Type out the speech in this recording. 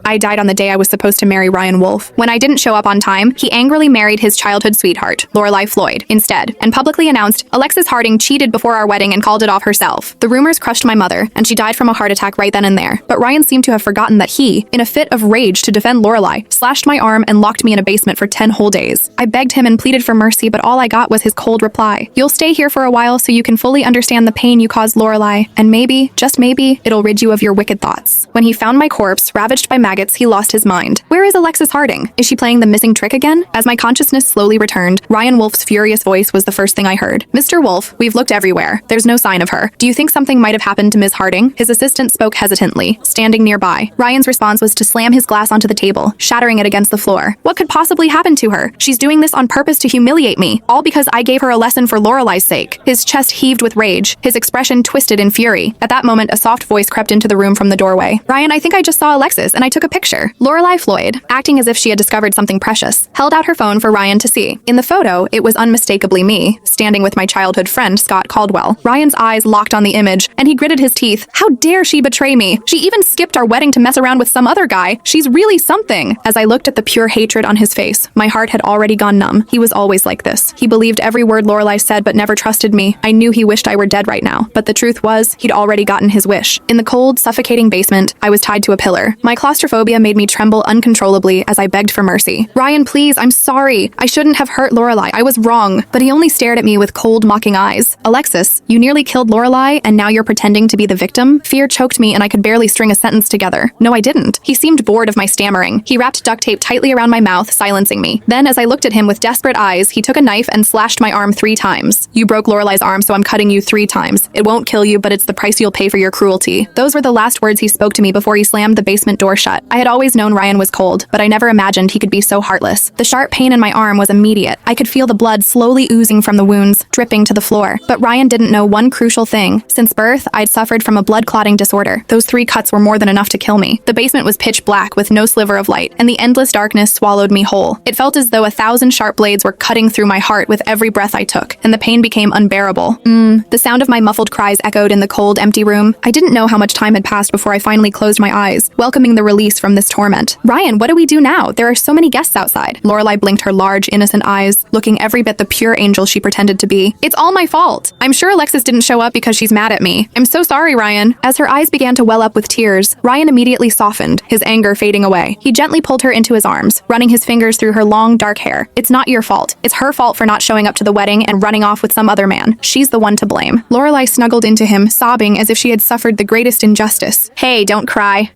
I died on the day I was supposed to marry Ryan Wolf. When I didn't show up on time, he angrily married his childhood sweetheart, Lorelai Floyd, instead, and publicly announced Alexis Harding cheated before our wedding and called it off herself. The rumors crushed my mother, and she died from a heart attack right then and there. But Ryan seemed to have forgotten that he, in a fit of rage to defend Lorelai, slashed my arm and locked me in a basement for 10 whole days. I begged him and pleaded for mercy, but all I got was his cold reply. You'll stay here for a while so you can fully understand the pain you caused Lorelai, and maybe, just maybe, it'll rid you of your wicked thoughts. When he found my corpse, ravaged by maggots, he lost his mind. Where is Alexis Harding? Is she playing the missing trick again? As my consciousness slowly returned, Ryan Wolf's furious voice was the first thing I heard. Mr. Wolf, we've looked everywhere. There's no sign of her. Do you think something might have happened to Ms. Harding? His assistant spoke hesitantly, standing nearby. Ryan's response was to slam his glass onto the table, shattering it against the floor. What could possibly happen to her? She's doing this on purpose to humiliate me, all because I gave her a lesson for Lorelai's sake. His chest heaved with rage, his expression twisted in fury. At that moment, a soft voice crept into the room from the doorway. Ryan, I think I just saw Alexis, and I took a picture. Lorelai Floyd, acting as if she had discovered something precious, held out her phone for Ryan to see. In the photo, it was unmistakably me, standing with my childhood friend, Scott Caldwell. Ryan's eyes locked on the image, and he gritted his teeth. How dare she betray me? She even skipped our wedding to mess around with some other guy. She's really something. As I looked at the pure hatred on his face, my heart had already gone numb. He was always like this. He believed every word Lorelai said but never trusted me. I knew he wished I were dead right now, but the truth was, he'd already gotten his wish. In the cold, suffocating basement, I was tied to a pillar. My claustrophobia made me tremble uncontrollably as I begged for mercy. Ryan, please, I'm sorry. I shouldn't have hurt Lorelai. I was wrong. But he only stared at me with cold, mocking eyes. Alexis, you nearly killed Lorelai, and now you're pretending to be the victim? Fear choked me, and I could barely string a sentence together. No, I didn't. He seemed bored of my stammering. He wrapped duct tape tightly around my mouth, silencing me. Then, as I looked at him with desperate eyes, he took a knife and slashed my arm 3 times. You broke Lorelai's arm, so I'm cutting you 3 times. It won't kill you, but it's the price you'll pay for your cruelty. Those were the last words he spoke to me before he slammed the basement door shut. I had always known Ryan was cold, but I never imagined he could be so heartless. The sharp pain in my arm was immediate. I could feel the blood slowly oozing from the wounds, dripping to the floor. But Ryan didn't know one crucial thing. Since birth, I'd suffered from a blood clotting disorder. Those 3 cuts were more than enough to kill me. The basement was pitch black with no sliver of light, and the endless darkness swallowed me whole. It felt as though 1,000 sharp blades were cutting through my heart with every breath I took, and the pain became unbearable. The sound of my muffled cries echoed in the cold, empty room. I didn't know how much time had passed before I finally closed my eyes, welcoming the release from this torment. Ryan, what do we do now? There are so many guests outside. Lorelai blinked her large, innocent eyes, looking every bit the pure angel she pretended to be. It's all my fault. I'm sure Alexis didn't show up because she's mad at me. I'm so sorry, Ryan. As her eyes began to well up with tears, Ryan immediately softened, his anger fading away. He gently pulled her into his arms, running his fingers through her long, dark hair. It's not your fault. It's her fault for not showing up to the wedding and running off with some other man. She's the one to blame. Lorelai snuggled into him, sobbing as if she had suffered the greatest injustice. Hey, don't cry.